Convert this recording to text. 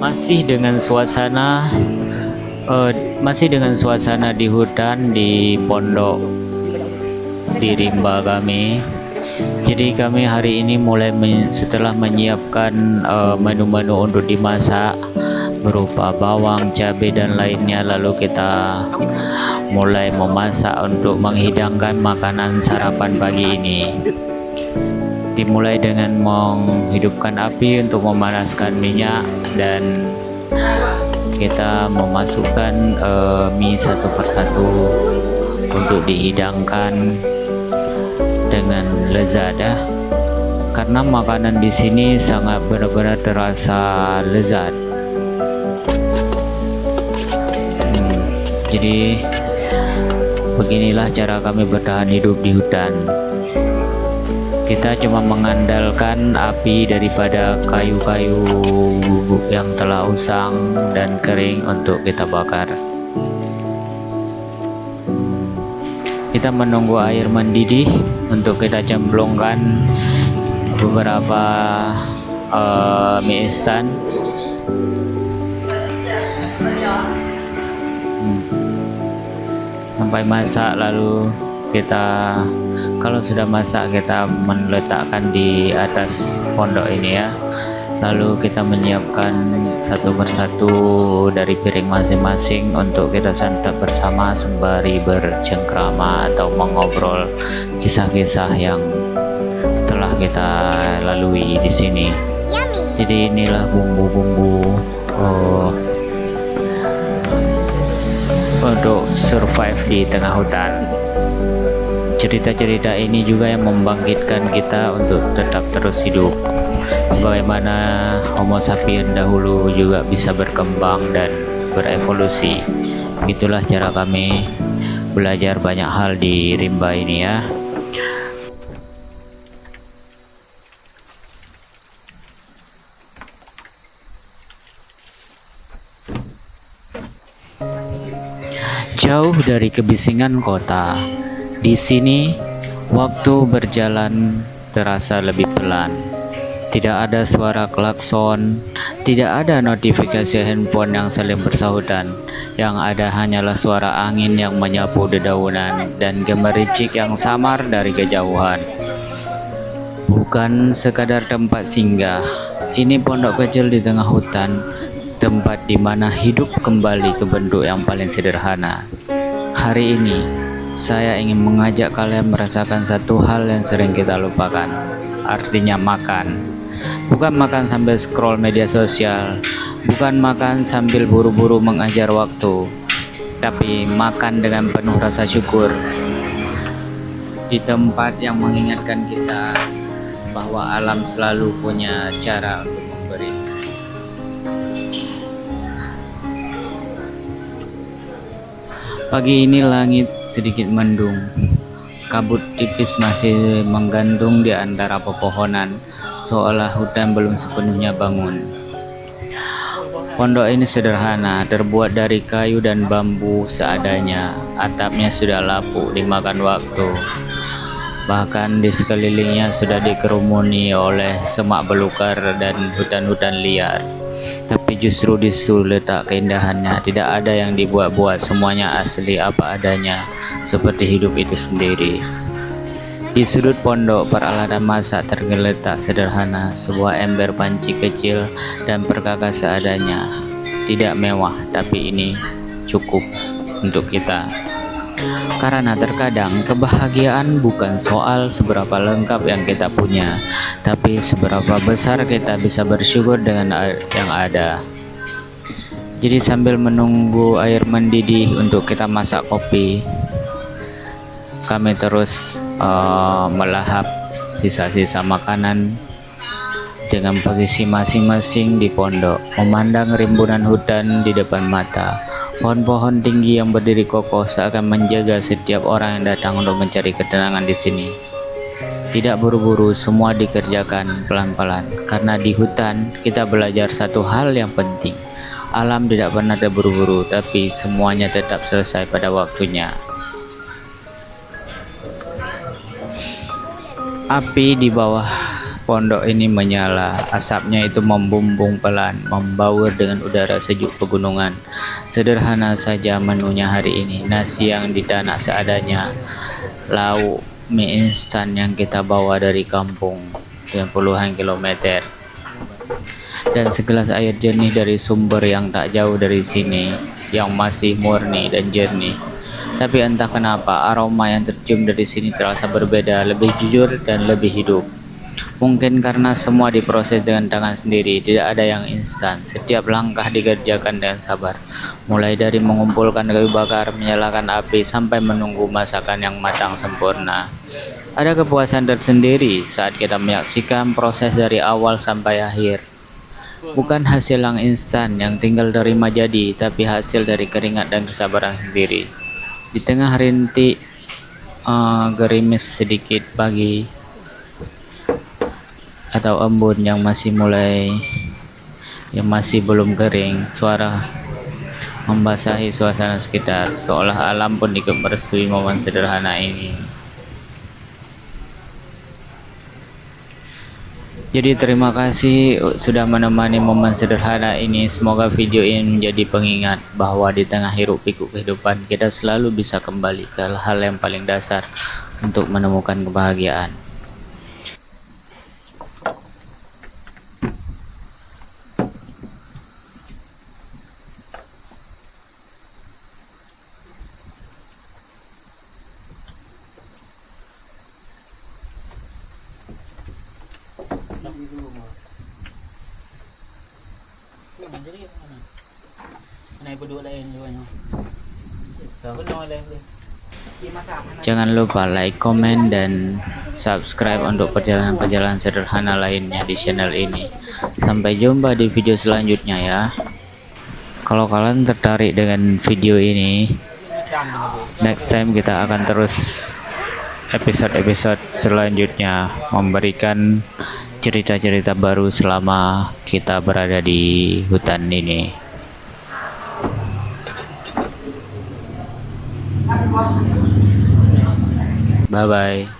Masih dengan suasana di hutan di pondok di rimba kami. Jadi kami hari ini mulai setelah menyiapkan menu-menu untuk dimasak berupa bawang, cabai dan lainnya, lalu kita mulai memasak untuk menghidangkan makanan sarapan pagi ini. Dimulai dengan menghidupkan api untuk memanaskan minyak, dan kita memasukkan mie satu persatu untuk dihidangkan dengan lezat ya. Karena makanan di sini sangat benar-benar terasa lezat. Jadi beginilah cara kami bertahan hidup di hutan. Kita cuma mengandalkan api daripada kayu-kayu yang telah usang dan kering untuk kita bakar. Kita menunggu air mendidih untuk kita cemplungkan beberapa mie instan. Sampai masak, lalu kita kalau sudah masak kita meletakkan di atas pondok ini ya. Lalu kita menyiapkan satu persatu dari piring masing-masing untuk kita santap bersama sembari bercengkrama atau mengobrol kisah-kisah yang telah kita lalui di sini. Jadi inilah bumbu-bumbu untuk survive di tengah hutan. Cerita-cerita ini juga yang membangkitkan kita untuk tetap terus hidup, sebagaimana Homo sapiens dahulu juga bisa berkembang dan berevolusi. Itulah cara kami belajar banyak hal di rimba ini ya. Jauh dari kebisingan kota, di sini waktu berjalan terasa lebih pelan. Tidak ada suara klakson, tidak ada notifikasi handphone yang saling bersahutan. Yang ada hanyalah suara angin yang menyapu dedaunan dan gemericik yang samar dari kejauhan. Bukan sekadar tempat singgah, ini pondok kecil di tengah hutan, tempat di mana hidup kembali ke bentuk yang paling sederhana. Hari ini, saya ingin mengajak kalian merasakan satu hal yang sering kita lupakan, artinya makan. Bukan makan sambil scroll media sosial, bukan makan sambil buru-buru mengajar waktu, tapi makan dengan penuh rasa syukur. Di tempat yang mengingatkan kita bahwa alam selalu punya cara untuk memberi. Pagi ini langit sedikit mendung. Kabut tipis masih menggantung di antara pepohonan, seolah hutan belum sepenuhnya bangun. Pondok ini sederhana, terbuat dari kayu dan bambu seadanya. Atapnya sudah lapuk dimakan waktu. Bahkan di sekelilingnya sudah dikerumuni oleh semak belukar dan hutan-hutan liar. Tapi justru di situ letak keindahannya. Tidak ada yang dibuat-buat, semuanya asli apa adanya, seperti hidup itu sendiri. Di sudut pondok, peralatan masak tergeletak sederhana, sebuah ember panci kecil dan perkakas seadanya. Tidak mewah, tapi ini cukup untuk kita. Karena terkadang kebahagiaan bukan soal seberapa lengkap yang kita punya, tapi seberapa besar kita bisa bersyukur dengan yang ada. Jadi sambil menunggu air mendidih untuk kita masak kopi, kami terus melahap sisa-sisa makanan dengan posisi masing-masing di pondok, memandang rimbunan hutan di depan mata. Pohon-pohon tinggi yang berdiri kokoh seakan menjaga setiap orang yang datang untuk mencari ketenangan di sini. Tidak buru-buru, semua dikerjakan pelan-pelan. Karena di hutan kita belajar satu hal yang penting. Alam tidak pernah terburu-buru, tapi semuanya tetap selesai pada waktunya. Api di bawah pondok ini menyala. Asapnya itu membumbung pelan, membaur dengan udara sejuk pegunungan. Sederhana saja menunya hari ini, nasi yang ditanak seadanya, lauk mie instan yang kita bawa dari kampung yang puluhan kilometer, dan segelas air jernih dari sumber yang tak jauh dari sini, yang masih murni dan jernih. Tapi entah kenapa aroma yang tercium dari sini terasa berbeda, lebih jujur dan lebih hidup. Mungkin karena semua diproses dengan tangan sendiri, tidak ada yang instan. Setiap langkah dikerjakan dengan sabar, mulai dari mengumpulkan kayu bakar, menyalakan api, sampai menunggu masakan yang matang sempurna. Ada kepuasan tersendiri saat kita menyaksikan proses dari awal sampai akhir. Bukan hasil yang instan yang tinggal terima jadi, tapi hasil dari keringat dan kesabaran sendiri. Di tengah rintik gerimis sedikit pagi atau embun yang masih belum kering, suara membasahi suasana sekitar, seolah alam pun ikut merestui momen sederhana ini. Jadi terima kasih sudah menemani momen sederhana ini. Semoga video ini menjadi pengingat bahwa di tengah hiruk pikuk kehidupan, kita selalu bisa kembali ke hal yang paling dasar untuk menemukan kebahagiaan. Jangan lupa like, komen, dan subscribe untuk perjalanan-perjalanan sederhana lainnya di channel ini. Sampai jumpa di video selanjutnya ya. Kalau kalian tertarik dengan video ini, next time kita akan terus episode-episode selanjutnya memberikan cerita-cerita baru selama kita berada di hutan ini. Bye bye.